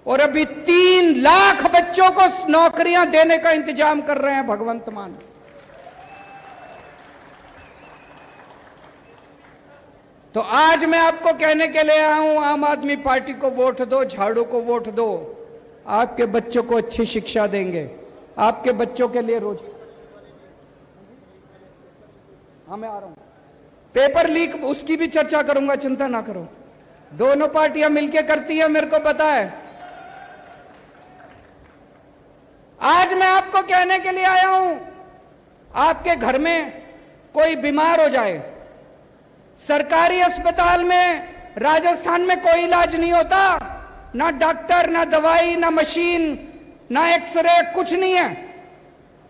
और अभी 3 लाख बच्चों को नौकरियां देने का इंतजाम कर रहे हैं भगवंत मान। तो आज मैं आपको कहने के लिए आया हूं, आम आदमी पार्टी को वोट दो, झाड़ू को वोट दो। आपके बच्चों को अच्छी शिक्षा देंगे, आपके बच्चों के लिए रोज। हाँ मैं आ रहा हूं, पेपर लीक उसकी भी चर्चा करूंगा, चिंता ना करो। दोनों पार्टियां मिलकर करती है, मेरे को पता है। आज मैं आपको कहने के लिए आया हूं, आपके घर में कोई बीमार हो जाए, सरकारी अस्पताल में राजस्थान में कोई इलाज नहीं होता, ना डॉक्टर, ना दवाई, ना मशीन, ना एक्सरे, कुछ नहीं है।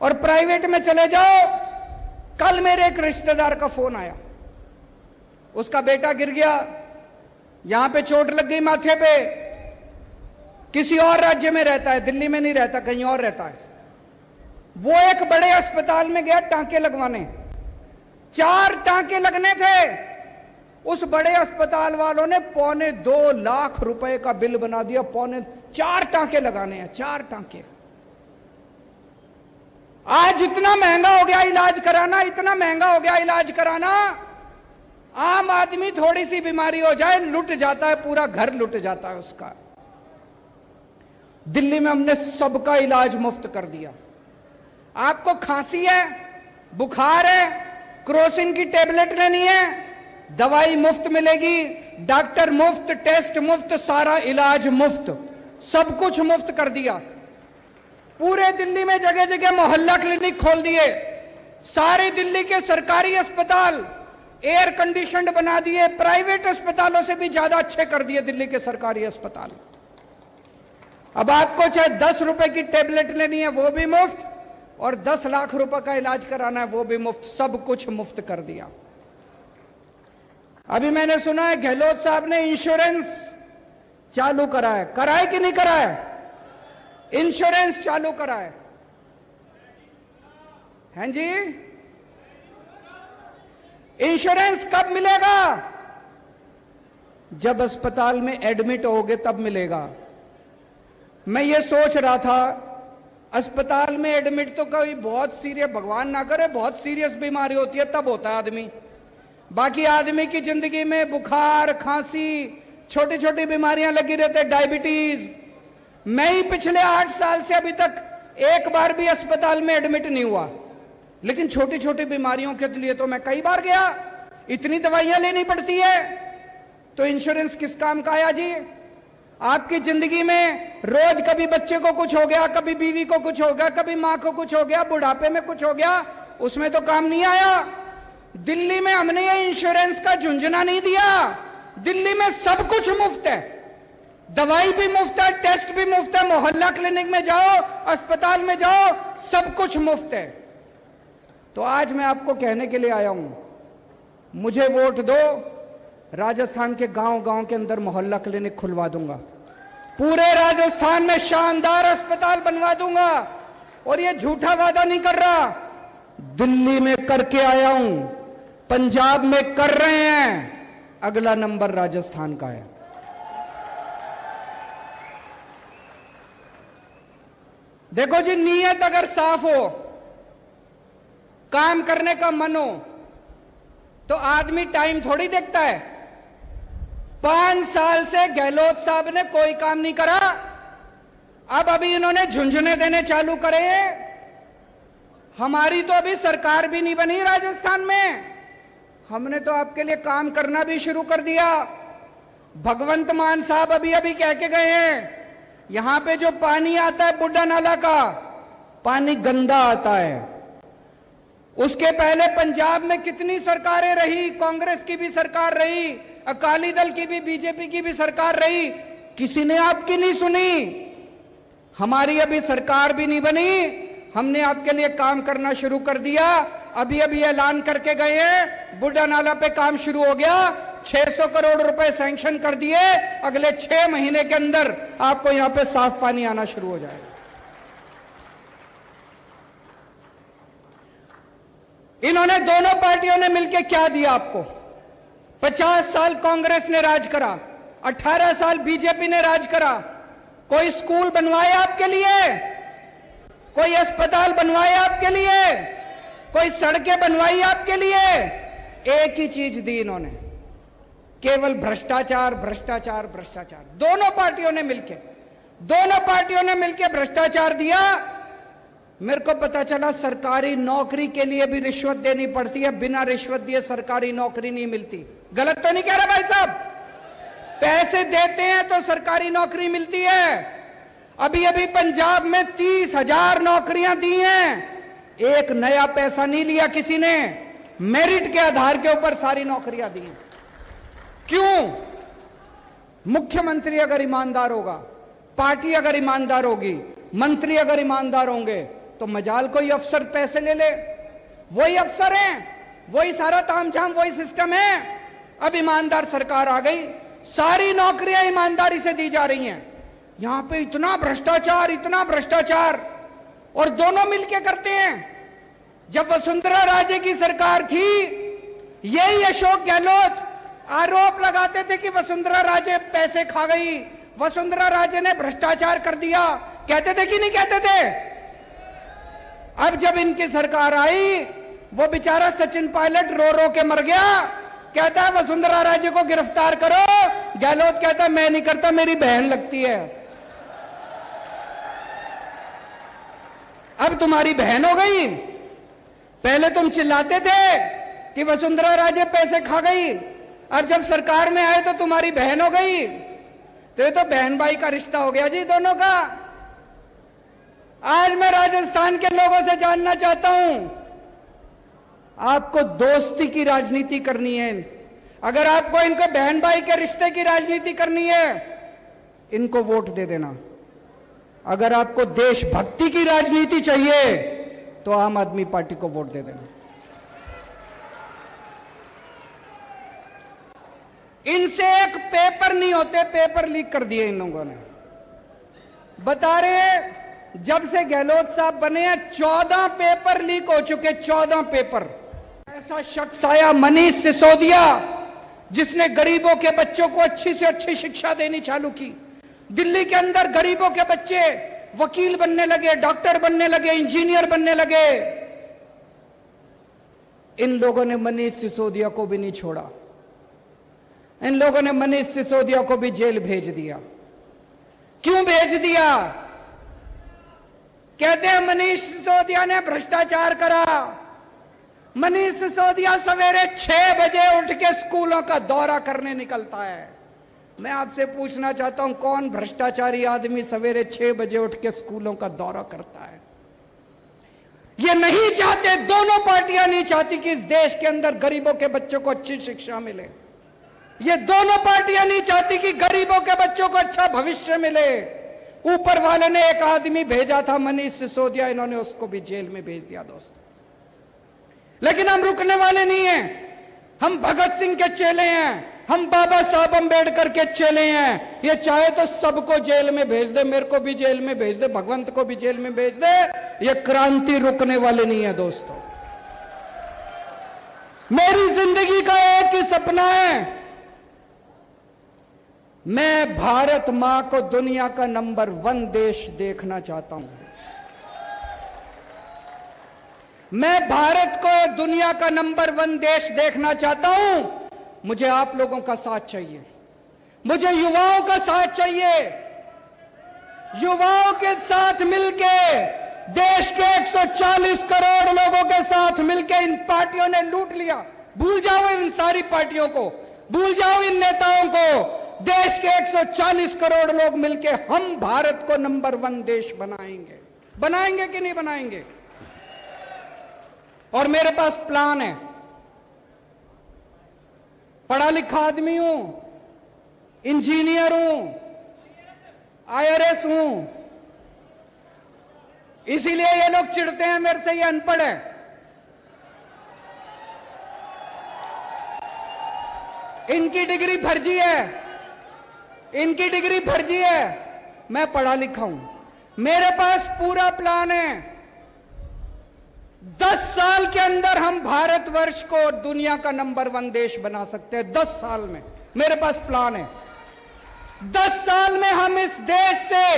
और प्राइवेट में चले जाओ। कल मेरे एक रिश्तेदार का फोन आया, उसका बेटा गिर गया, यहां पे चोट लग गई माथे पे, किसी और राज्य में रहता है, दिल्ली में नहीं रहता, कहीं और रहता है। वो एक बड़े अस्पताल में गया टांके लगवाने, 4 टांके लगने थे। उस बड़े अस्पताल वालों ने 2.25 लाख रुपए का बिल बना दिया। 4 टांके लगाने हैं, 4 टांके। आज इतना महंगा हो गया इलाज कराना, इतना महंगा हो गया इलाज कराना। आम आदमी थोड़ी सी बीमारी हो जाए लुट जाता है, पूरा घर लुट जाता है उसका। दिल्ली में हमने सबका इलाज मुफ्त कर दिया। आपको खांसी है, बुखार है, क्रोसिन की टेबलेट लेनी है, दवाई मुफ्त मिलेगी, डॉक्टर मुफ्त, टेस्ट मुफ्त, सारा इलाज मुफ्त, सब कुछ मुफ्त कर दिया। पूरे दिल्ली में जगह जगह मोहल्ला क्लिनिक खोल दिए। सारे दिल्ली के सरकारी अस्पताल एयर कंडीशनड बना दिए, प्राइवेट अस्पतालों से भी ज्यादा अच्छे कर दिए दिल्ली के सरकारी अस्पताल। अब आपको चाहे 10 रुपए की टेबलेट लेनी है वो भी मुफ्त, और 10 लाख रुपए का इलाज कराना है वो भी मुफ्त, सब कुछ मुफ्त कर दिया। अभी मैंने सुना है गहलोत साहब ने इंश्योरेंस चालू करा है, कराए कि नहीं कराए? इंश्योरेंस चालू करा है, हैं जी? इंश्योरेंस कब मिलेगा? जब अस्पताल में एडमिट होगे तब मिलेगा। मैं ये सोच रहा था, अस्पताल में एडमिट तो कोई बहुत सीरियस, भगवान ना करे बहुत सीरियस बीमारी होती है तब होता है आदमी। बाकी आदमी की जिंदगी में बुखार, खांसी, छोटी छोटी बीमारियां लगी रहती है, डायबिटीज। मैं ही पिछले 8 साल से अभी तक एक बार भी अस्पताल में एडमिट नहीं हुआ, लेकिन छोटी छोटी बीमारियों के लिए तो मैं कई बार गया। इतनी दवाइयां लेनी पड़ती है, तो इंश्योरेंस किस काम का आया जी? आपकी जिंदगी में रोज कभी बच्चे को कुछ हो गया, कभी बीवी को कुछ हो गया, कभी मां को कुछ हो गया, बुढ़ापे में कुछ हो गया, उसमें तो काम नहीं आया। दिल्ली में हमने ये इंश्योरेंस का झुंझुना नहीं दिया। दिल्ली में सब कुछ मुफ्त है, दवाई भी मुफ्त है, टेस्ट भी मुफ्त है, मोहल्ला क्लिनिक में जाओ, अस्पताल में जाओ, सब कुछ मुफ्त है। तो आज मैं आपको कहने के लिए आया हूं, मुझे वोट दो, राजस्थान के गांव गांव के अंदर मोहल्ला क्लिनिक खुलवा दूंगा, पूरे राजस्थान में शानदार अस्पताल बनवा दूंगा। और ये झूठा वादा नहीं कर रहा, दिल्ली में करके आया हूं, पंजाब में कर रहे हैं, अगला नंबर राजस्थान का है। देखो जी, नीयत अगर साफ हो, काम करने का मन हो, तो आदमी टाइम थोड़ी देखता है। 5 साल से गहलोत साहब ने कोई काम नहीं करा, अब अभी इन्होंने झुंझुने देने चालू करे हैं। हमारी तो अभी सरकार भी नहीं बनी राजस्थान में, हमने तो आपके लिए काम करना भी शुरू कर दिया। भगवंत मान साहब अभी अभी कह के गए हैं, यहां पे जो पानी आता है बुड्ढा नाला का, पानी गंदा आता है। उसके पहले पंजाब में कितनी सरकारें रही, कांग्रेस की भी सरकार रही, अकाली दल की भी, बीजेपी की भी सरकार रही, किसी ने आपकी नहीं सुनी। हमारी अभी सरकार भी नहीं बनी, हमने आपके लिए काम करना शुरू कर दिया। अभी अभी ऐलान करके गए हैं, बुड्ढा नाला पे काम शुरू हो गया, 600 करोड़ रुपए सैंक्शन कर दिए, अगले 6 महीने के अंदर आपको यहां पे साफ पानी आना शुरू हो जाएगा। इन्होंने दोनों पार्टियों ने मिलकर क्या दिया आपको? 50 साल कांग्रेस ने राज करा, 18 साल बीजेपी ने राज करा, कोई स्कूल बनवाए आपके लिए, कोई अस्पताल बनवाए आपके लिए, कोई सड़कें बनवाई आपके लिए? एक ही चीज दी इन्होंने, केवल भ्रष्टाचार भ्रष्टाचार भ्रष्टाचार। दोनों पार्टियों ने मिलकर भ्रष्टाचार दिया। मेरे को पता चला सरकारी नौकरी के लिए भी रिश्वत देनी पड़ती है, बिना रिश्वत दिए सरकारी नौकरी नहीं मिलती। गलत तो नहीं कह रहा भाई साहब? पैसे देते हैं तो सरकारी नौकरी मिलती है। अभी अभी पंजाब में 30,000 नौकरियां दी हैं, एक नया पैसा नहीं लिया किसी ने, मेरिट के आधार के ऊपर सारी नौकरियां दी हैं। क्यों? मुख्यमंत्री अगर ईमानदार होगा, पार्टी अगर ईमानदार होगी, मंत्री अगर ईमानदार होंगे, तो मजाल कोई अफसर पैसे ले ले। वही अफसर हैं, वही सारा तामझाम, वही सिस्टम है। अब ईमानदार सरकार आ गई, सारी नौकरियां ईमानदारी से दी जा रही हैं। यहां पे इतना भ्रष्टाचार, और दोनों मिलके करते हैं। जब वसुंधरा राजे की सरकार थी, यही अशोक गहलोत आरोप लगाते थे कि वसुंधरा राजे पैसे खा गई, वसुंधरा राजे ने भ्रष्टाचार कर दिया। कहते थे कि नहीं कहते थे? अब जब इनकी सरकार आई, वो बेचारा सचिन पायलट रो रो के मर गया। कहता है वसुंधरा राजे को गिरफ्तार करो। गहलोत कहता है मैं नहीं करता, मेरी बहन लगती है। अब तुम्हारी बहन हो गई। पहले तुम चिल्लाते थे कि वसुंधरा राजे पैसे खा गई, अब जब सरकार में आए तो तुम्हारी बहन हो गई। तो ये तो बहन भाई का रिश्ता हो गया जी दोनों का। आज मैं राजस्थान के लोगों से जानना चाहता हूं, आपको दोस्ती की राजनीति करनी है, अगर आपको इनको बहन भाई के रिश्ते की राजनीति करनी है, इनको वोट दे देना। अगर आपको देशभक्ति की राजनीति चाहिए तो आम आदमी पार्टी को वोट दे देना। इनसे एक पेपर नहीं होते, पेपर लीक कर दिए इन लोगों ने। बता रहे जब से गहलोत साहब बने हैं 14 पेपर लीक हो चुके, 14 पेपर। ऐसा शख्स आया मनीष सिसोदिया, जिसने गरीबों के बच्चों को अच्छी से अच्छी शिक्षा देनी चालू की। दिल्ली के अंदर गरीबों के बच्चे वकील बनने लगे, डॉक्टर बनने लगे, इंजीनियर बनने लगे। इन लोगों ने मनीष सिसोदिया को भी नहीं छोड़ा, इन लोगों ने मनीष सिसोदिया को भी जेल भेज दिया। क्यों भेज दिया? कहते हैं मनीष सिसोदिया ने भ्रष्टाचार करा। मनीष सिसोदिया सवेरे 6 बजे उठ के स्कूलों का दौरा करने निकलता है। मैं आपसे पूछना चाहता हूं, कौन भ्रष्टाचारी आदमी सवेरे 6 बजे उठ के स्कूलों का दौरा करता है? ये नहीं चाहते, दोनों पार्टियां नहीं चाहती कि इस देश के अंदर गरीबों के बच्चों को अच्छी शिक्षा मिले। ये दोनों पार्टियां नहीं चाहती कि गरीबों के बच्चों को अच्छा भविष्य मिले। ऊपर वाले ने एक आदमी भेजा था मनीष सिसोदिया, इन्होंने उसको भी जेल में भेज दिया दोस्तों। लेकिन हम रुकने वाले नहीं हैं। हम भगत सिंह के चेले हैं, हम बाबा साहब अम्बेडकर के चेले हैं। ये चाहे तो सबको जेल में भेज दे, मेरे को भी जेल में भेज दे, भगवंत को भी जेल में भेज दे, ये क्रांति रुकने वाले नहीं है दोस्तों। मेरी जिंदगी का एक ही सपना है, मैं भारत मां को दुनिया का नंबर 1 देश देखना चाहता हूं। मैं भारत को दुनिया का नंबर 1 देश देखना चाहता हूं। मुझे आप लोगों का साथ चाहिए, मुझे युवाओं का साथ चाहिए। युवाओं के साथ मिलके, देश के 140 करोड़ लोगों के साथ मिलके इन पार्टियों ने लूट लिया। भूल जाओ इन सारी पार्टियों को, भूल जाओ इन नेताओं को। देश के 140 करोड़ लोग मिलके हम भारत को नंबर 1 देश बनाएंगे। बनाएंगे कि नहीं बनाएंगे? और मेरे पास प्लान है। पढ़ा लिखा आदमी हूं, इंजीनियर हूं, IRS हूं, इसीलिए ये लोग चिढ़ते हैं मेरे से, ये अनपढ़ है। इनकी डिग्री फर्जी है, इनकी डिग्री फर्जी है। मैं पढ़ा लिखा हूं, मेरे पास पूरा प्लान है। 10 साल के अंदर हम भारतवर्ष को दुनिया का नंबर 1 देश बना सकते हैं। 10 साल में मेरे पास प्लान है। 10 साल में हम इस देश से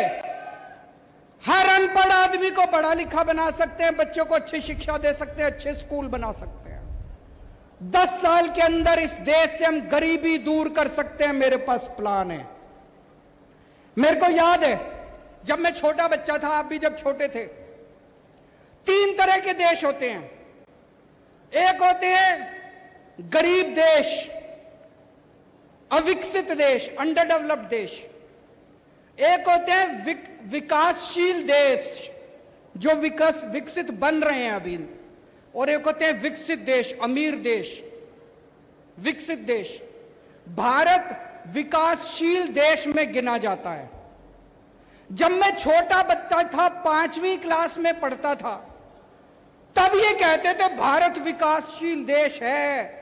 हर अनपढ़ आदमी को पढ़ा लिखा बना सकते हैं, बच्चों को अच्छी शिक्षा दे सकते हैं, अच्छे स्कूल बना सकते हैं। 10 साल के अंदर इस देश से हम गरीबी दूर कर सकते हैं। मेरे पास प्लान है। मेरे को याद है जब मैं छोटा बच्चा था, आप भी जब छोटे थे, 3 तरह के देश होते हैं। एक होते हैं गरीब देश, अविकसित देश, अंडर डेवलप्ड देश। एक होते हैं विकासशील देश जो विकसित बन रहे हैं अभी, और एक होते हैं विकसित देश, अमीर देश, विकसित देश। भारत विकासशील देश में गिना जाता है। जब मैं छोटा बच्चा था, 5वीं क्लास में पढ़ता था, तब ये कहते थे भारत विकासशील देश है,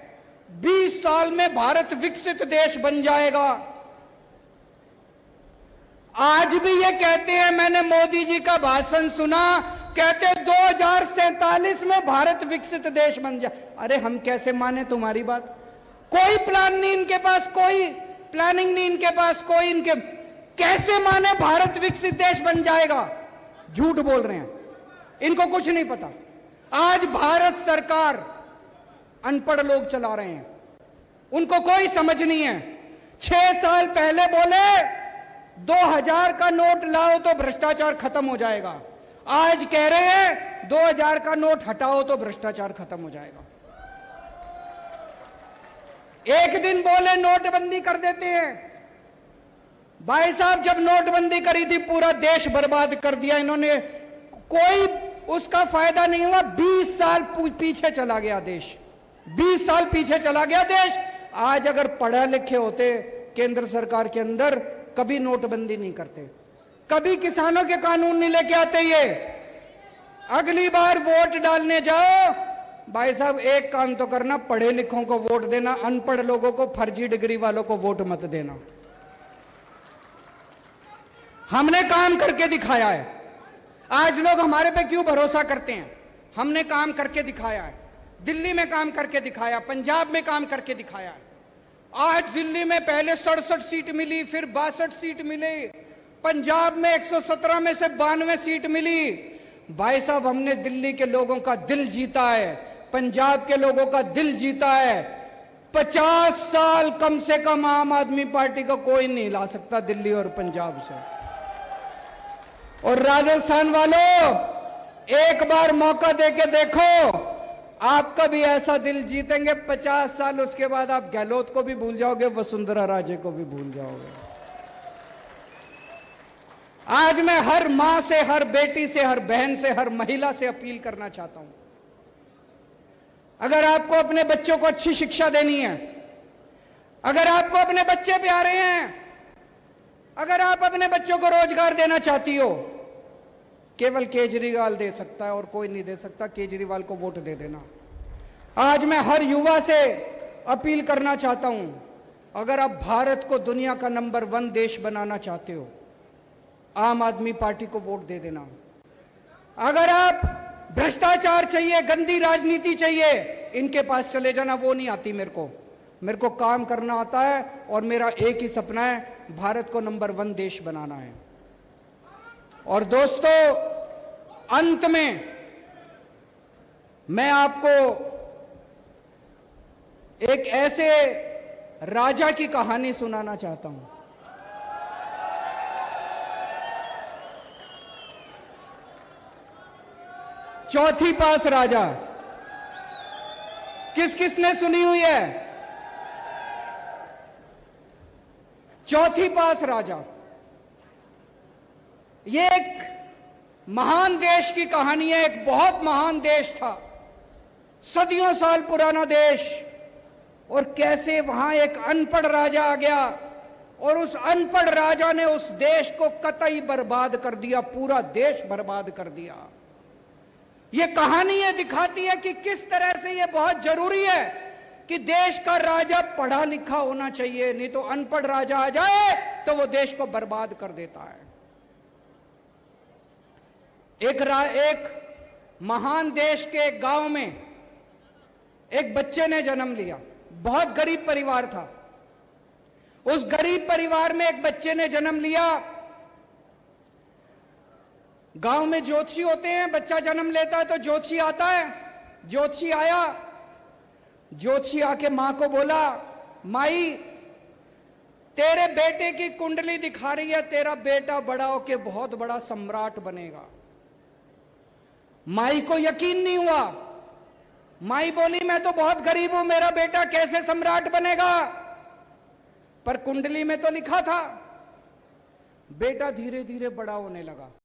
20 साल में भारत विकसित देश बन जाएगा। आज भी ये कहते हैं, मैंने मोदी जी का भाषण सुना, कहते 2047 में भारत विकसित देश बन जाए। अरे हम कैसे माने तुम्हारी बात? कोई प्लान नहीं इनके पास, कोई प्लानिंग नहीं इनके पास, कोई इनके कैसे माने भारत विकसित देश बन जाएगा? झूठ बोल रहे हैं, इनको कुछ नहीं पता। आज भारत सरकार अनपढ़ लोग चला रहे हैं, उनको कोई समझ नहीं है। 6 साल पहले बोले 2000 का नोट लाओ तो भ्रष्टाचार खत्म हो जाएगा। आज कह रहे हैं 2000 का नोट हटाओ तो भ्रष्टाचार खत्म हो जाएगा। एक दिन बोले नोटबंदी कर देते हैं। भाई साहब, जब नोटबंदी करी थी पूरा देश बर्बाद कर दिया इन्होंने, कोई उसका फायदा नहीं हुआ। 20 साल पीछे चला गया देश, 20 साल पीछे चला गया देश। आज अगर पढ़े लिखे होते केंद्र सरकार के अंदर, कभी नोटबंदी नहीं करते, कभी किसानों के कानून नहीं लेके आते। ये अगली बार वोट डालने जाओ, भाई साहब एक काम तो करना, पढ़े लिखों को वोट देना, अनपढ़ लोगों को, फर्जी डिग्री वालों को वोट मत देना। हमने काम करके दिखाया है। आज लोग हमारे पे क्यों भरोसा करते हैं? हमने काम करके दिखाया है। दिल्ली में काम करके दिखाया, पंजाब में काम करके दिखाया है। आज दिल्ली में पहले 67 सीट मिली, फिर 62 सीट मिली, पंजाब में 117 में से 92 सीट मिली। भाई साहब, हमने दिल्ली के लोगों का दिल जीता है, पंजाब के लोगों का दिल जीता है। 50 साल कम से कम आम आदमी पार्टी को कोई नहीं ला सकता दिल्ली और पंजाब से। और राजस्थान वालों, एक बार मौका देके देखो, आपका भी ऐसा दिल जीतेंगे। 50 साल उसके बाद आप गहलोत को भी भूल जाओगे, वसुंधरा राजे को भी भूल जाओगे। आज मैं हर मां से, हर बेटी से, हर बहन से, हर महिला से अपील करना चाहता हूं, अगर आपको अपने बच्चों को अच्छी शिक्षा देनी है, अगर आपको अपने बच्चे प्यारे हैं, अगर आप अपने बच्चों को रोजगार देना चाहती हो, केवल केजरीवाल दे सकता है और कोई नहीं दे सकता। केजरीवाल को वोट दे देना। आज मैं हर युवा से अपील करना चाहता हूं, अगर आप भारत को दुनिया का नंबर 1 देश बनाना चाहते हो, आम आदमी पार्टी को वोट दे देना। अगर आप भ्रष्टाचार चाहिए, गंदी राजनीति चाहिए, इनके पास चले जाना, वो नहीं आती मेरे को काम करना आता है। और मेरा एक ही सपना है, भारत को नंबर 1 देश बनाना है। और दोस्तों, अंत में मैं आपको एक ऐसे राजा की कहानी सुनाना चाहता हूं। चौथी पास राजा, किस किसने सुनी हुई है? चौथी पास राजा, ये एक महान देश की कहानी है। एक बहुत महान देश था, सदियों साल पुराना देश, और कैसे वहां एक अनपढ़ राजा आ गया और उस अनपढ़ राजा ने उस देश को कतई बर्बाद कर दिया, पूरा देश बर्बाद कर दिया। ये कहानी ये दिखाती है कि किस तरह से ये बहुत जरूरी है कि देश का राजा पढ़ा लिखा होना चाहिए, नहीं तो अनपढ़ राजा आ जाए तो वो देश को बर्बाद कर देता है। एक महान देश के एक गांव में एक बच्चे ने जन्म लिया। बहुत गरीब परिवार था। उस गरीब परिवार में एक बच्चे ने जन्म लिया। गांव में ज्योतिषी होते हैं, बच्चा जन्म लेता है तो ज्योतिषी आता है। ज्योतिषी आया, ज्योतिषी आके मां को बोला, माई तेरे बेटे की कुंडली दिखा रही है, तेरा बेटा बड़ा होके बहुत बड़ा सम्राट बनेगा। माई को यकीन नहीं हुआ। माई बोली, मैं तो बहुत गरीब हूं, मेरा बेटा कैसे सम्राट बनेगा? पर कुंडली में तो लिखा था। बेटा धीरे धीरे बड़ा होने लगा।